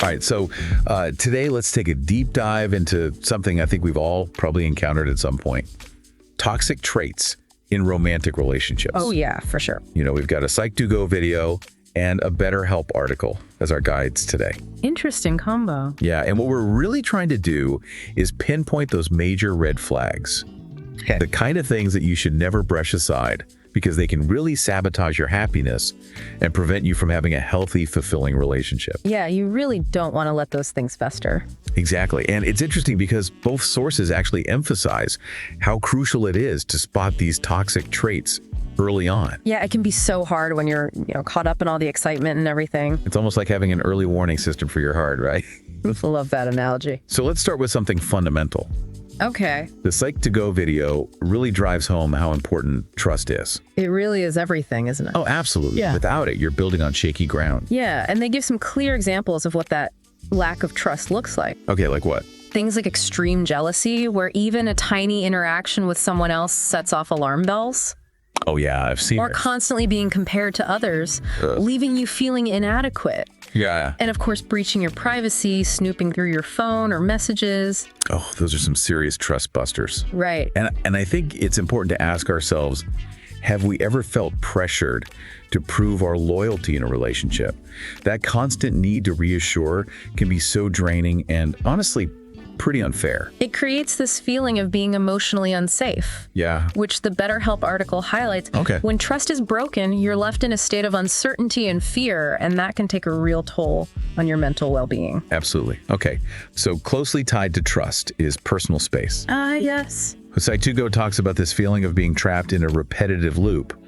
All right, so today let's take a deep dive into something I think we've all probably encountered at some point. Toxic traits in romantic relationships. Oh, yeah, for sure. You know, we've got a Psych2Go video and a BetterHelp article as our guides today. Interesting combo. Yeah, and what we're really trying to do is pinpoint those major red flags. Okay. The kind of things that you should never brush aside because they can really sabotage your happiness and prevent you from having a healthy, fulfilling relationship. Yeah, you really don't want to let those things fester. Exactly. And it's interesting because both sources actually emphasize how crucial it is to spot these toxic traits early on. Yeah, it can be so hard when you're, caught up in all the excitement and everything. It's almost like having an early warning system for your heart, right? Love that analogy. So let's start with something fundamental. Okay. The Psych2Go video really drives home how important trust is. It really is everything, isn't it? Oh, absolutely. Yeah. Without it, you're building on shaky ground. Yeah, and they give some clear examples of what that lack of trust looks like. Okay, like what? Things like extreme jealousy, where even a tiny interaction with someone else sets off alarm bells. Oh, yeah, I've seen Or it. constantly being compared to others, leaving you feeling inadequate. Yeah. And of course, breaching your privacy, snooping through your phone or messages. Oh, those are some serious trust busters. Right. And I think it's important to ask ourselves, have we ever felt pressured to prove our loyalty in a relationship? That constant need to reassure can be so draining and honestly pretty unfair. It creates this feeling of being emotionally unsafe. Yeah. Which the BetterHelp article highlights. Okay. When trust is broken, you're left in a state of uncertainty and fear, and that can take a real toll on your mental well-being. Absolutely. Okay. So closely tied to trust is personal space. Yes. Psych2Go talks about this feeling of being trapped in a repetitive loop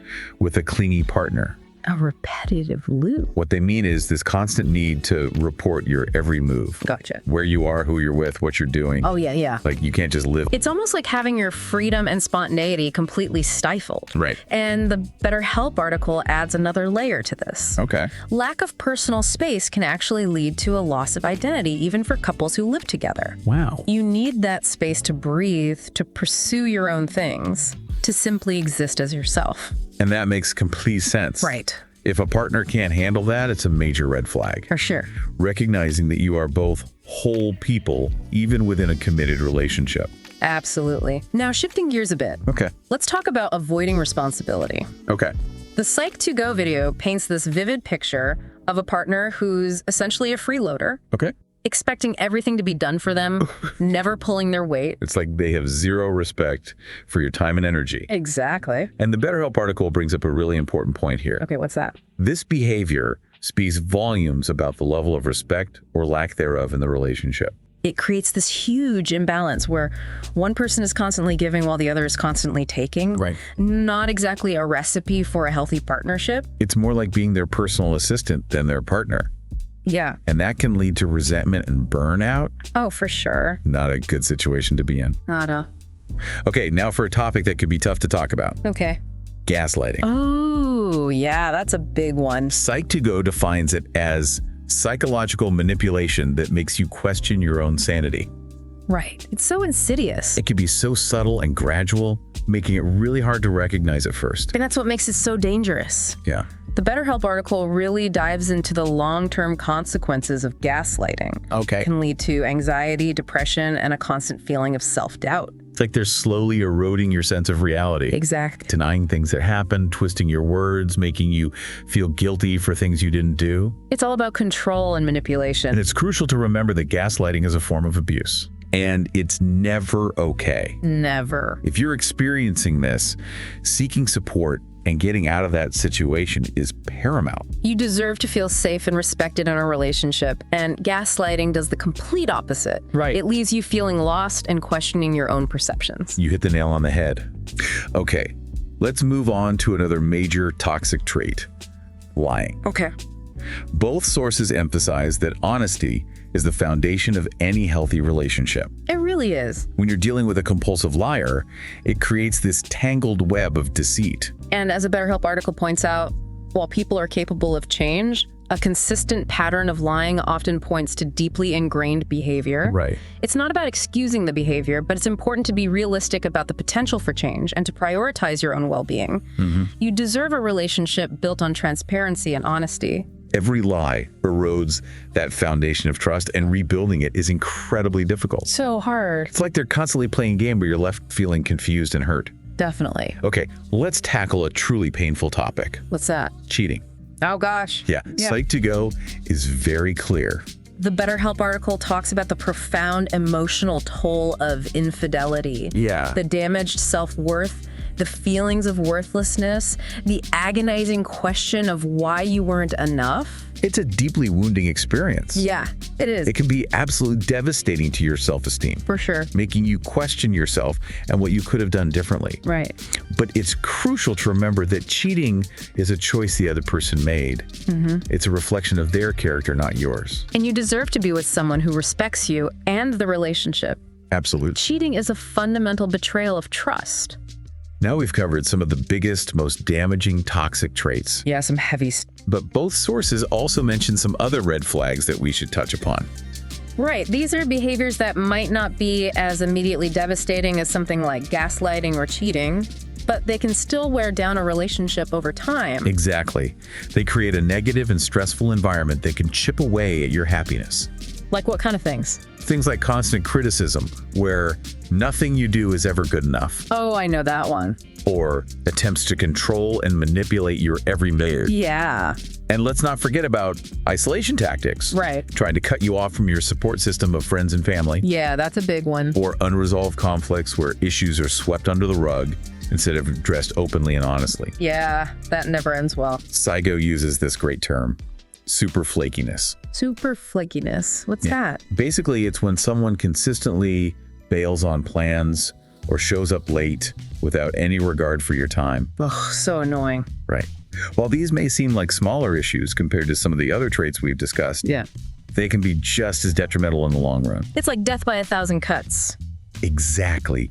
with a clingy partner. A repetitive loop. What they mean is this constant need to report your every move. Gotcha. Where you are, who you're with, what you're doing. Oh, yeah. Like you can't just live. It's almost like having your freedom and spontaneity completely stifled. Right. And the BetterHelp article adds another layer to this. Okay. Lack of personal space can actually lead to a loss of identity, even for couples who live together. Wow. You need that space to breathe, to pursue your own things, to simply exist as yourself. And that makes complete sense. Right. If a partner can't handle that, it's a major red flag. For sure. Recognizing that you are both whole people, even within a committed relationship. Absolutely. Now, shifting gears a bit. Okay. Let's talk about avoiding responsibility. Okay. The Psych2Go video paints this vivid picture of a partner who's essentially a freeloader, Okay. expecting everything to be done for them, never pulling their weight. It's like they have zero respect for your time and energy. Exactly. And the BetterHelp article brings up a really important point here. Okay, what's that? This behavior speaks volumes about the level of respect or lack thereof in the relationship. It creates this huge imbalance where one person is constantly giving while the other is constantly taking. Right. Not exactly a recipe for a healthy partnership. It's more like being their personal assistant than their partner. Yeah. And that can lead to resentment and burnout. Oh, for sure. Not a good situation to be in. Nada. Okay, now for a topic that could be tough to talk about. Okay. Gaslighting. Oh, yeah, that's a big one. Psych2Go defines it as psychological manipulation that makes you question your own sanity. Right. It's so insidious. It can be so subtle and gradual, making it really hard to recognize at first. And that's what makes it so dangerous. Yeah. The BetterHelp article really dives into the long-term consequences of gaslighting. Okay. It can lead to anxiety, depression, and a constant feeling of self-doubt. It's like they're slowly eroding your sense of reality. Exact. Denying things that happened, twisting your words, making you feel guilty for things you didn't do. It's all about control and manipulation. And it's crucial to remember that gaslighting is a form of abuse. And it's never okay. Never. If you're experiencing this, seeking support and getting out of that situation is paramount. You deserve to feel safe and respected in a relationship, and gaslighting does the complete opposite. Right. It leaves you feeling lost and questioning your own perceptions. You hit the nail on the head. Okay, let's move on to another major toxic trait, lying. Okay. Both sources emphasize that honesty is the foundation of any healthy relationship. It really is. When you're dealing with a compulsive liar, it creates this tangled web of deceit. And as a BetterHelp article points out, while people are capable of change, a consistent pattern of lying often points to deeply ingrained behavior. Right. It's not about excusing the behavior, but it's important to be realistic about the potential for change and to prioritize your own well-being. You deserve a relationship built on transparency and honesty, Every lie erodes that foundation of trust, and rebuilding it is incredibly difficult. So hard. It's like they're constantly playing a game where you're left feeling confused and hurt. Definitely. Okay, let's tackle a truly painful topic. What's that? Cheating. Oh, gosh. Yeah. Psych2Go is very clear. The BetterHelp article talks about the profound emotional toll of infidelity. Yeah. The damaged self-worth, the feelings of worthlessness, the agonizing question of why you weren't enough. It's a deeply wounding experience. Yeah, it is. It can be absolutely devastating to your self-esteem. For sure. Making you question yourself and what you could have done differently. Right. But it's crucial to remember that cheating is a choice the other person made. It's a reflection of their character, not yours. And you deserve to be with someone who respects you and the relationship. Absolutely. Cheating is a fundamental betrayal of trust. Now we've covered some of the biggest, most damaging toxic traits. Yeah, some heavy. But both sources also mention some other red flags that we should touch upon. Right. These are behaviors that might not be as immediately devastating as something like gaslighting or cheating, but they can still wear down a relationship over time. Exactly. They create a negative and stressful environment that can chip away at your happiness. Like what kind of things? Things like constant criticism, where nothing you do is ever good enough. Oh, I know that one. Or attempts to control and manipulate your every move. Yeah. And let's not forget about isolation tactics. Right. Trying to cut you off from your support system of friends and family. Yeah, that's a big one. Or unresolved conflicts where issues are swept under the rug instead of addressed openly and honestly. Yeah, that never ends well. Psycho uses this great term, super flakiness. Super flakiness. What's that? Basically, it's when someone consistently bails on plans or shows up late without any regard for your time. Ugh, so annoying. Right. While these may seem like smaller issues compared to some of the other traits we've discussed, Yeah. they can be just as detrimental in the long run. It's like death by a thousand cuts. Exactly.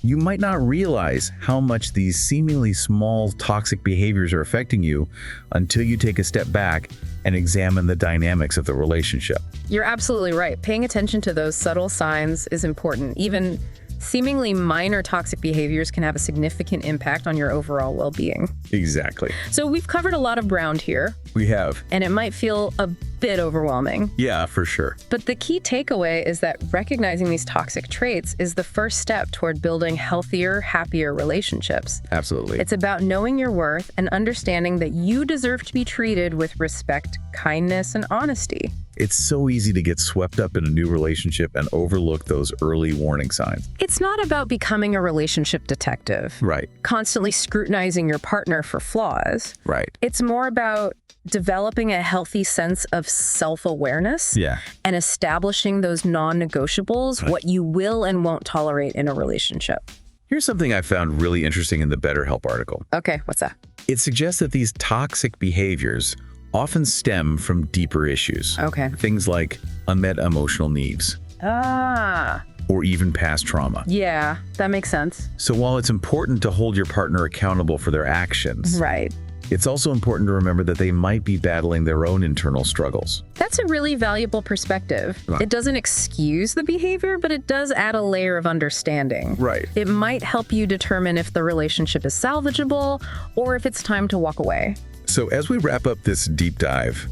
You might not realize how much these seemingly small toxic behaviors are affecting you until you take a step back and examine the dynamics of the relationship. You're absolutely right. Paying attention to those subtle signs is important. Even seemingly minor toxic behaviors can have a significant impact on your overall well-being. Exactly. So we've covered a lot of ground here, We have. and it might feel a bit overwhelming. Yeah, for sure. But the key takeaway is that recognizing these toxic traits is the first step toward building healthier, happier relationships. Absolutely. It's about knowing your worth and understanding that you deserve to be treated with respect, kindness, and honesty. It's so easy to get swept up in a new relationship and overlook those early warning signs. It's not about becoming a relationship detective, Right. constantly scrutinizing your partner for flaws. Right. It's more about developing a healthy sense of self-awareness Yeah. and establishing those non-negotiables, what you will and won't tolerate in a relationship. Here's something I found really interesting in the BetterHelp article. Okay, what's that? It suggests that these toxic behaviors often stem from deeper issues. Okay. Things like unmet emotional needs Ah, or even past trauma. yeah, that makes sense. So while it's important to hold your partner accountable for their actions, Right. it's also important to remember that they might be battling their own internal struggles. That's a really valuable perspective. Right. It doesn't excuse the behavior, but it does add a layer of understanding. Right. It might help you determine if the relationship is salvageable or if it's time to walk away. So as we wrap up this deep dive,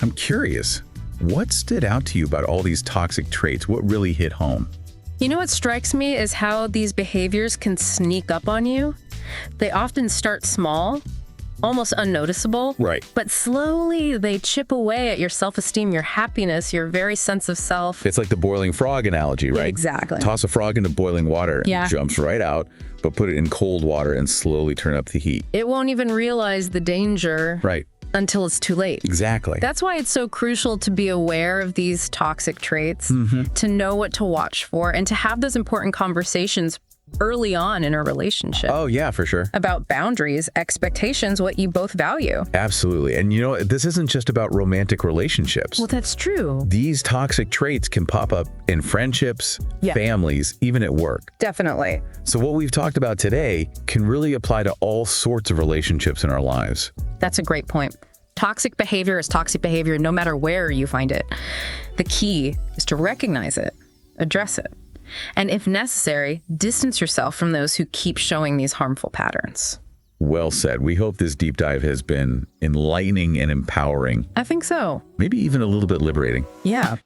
I'm curious, what stood out to you about all these toxic traits? What really hit home? You know what strikes me is how these behaviors can sneak up on you. They often start small, almost unnoticeable. Right. But slowly they chip away at your self-esteem, your happiness, your very sense of self. It's like the boiling frog analogy, right? Exactly. Toss a frog into boiling water, Yeah. it jumps right out, but put it in cold water and slowly turn up the heat. It won't even realize the danger Right. until it's too late. Exactly. That's why it's so crucial to be aware of these toxic traits, Mm-hmm. to know what to watch for, and to have those important conversations early on in a relationship Oh, yeah, for sure. about boundaries, expectations, what you both value. Absolutely. And you know, this isn't just about romantic relationships. Well, that's true. These toxic traits can pop up in friendships, Yeah. families, even at work. Definitely. So what we've talked about today can really apply to all sorts of relationships in our lives. That's a great point. Toxic behavior is toxic behavior no matter where you find it. The key is to recognize it, address it, and if necessary, distance yourself from those who keep showing these harmful patterns. Well said. We hope this deep dive has been enlightening and empowering, I think so. maybe even a little bit liberating. Yeah.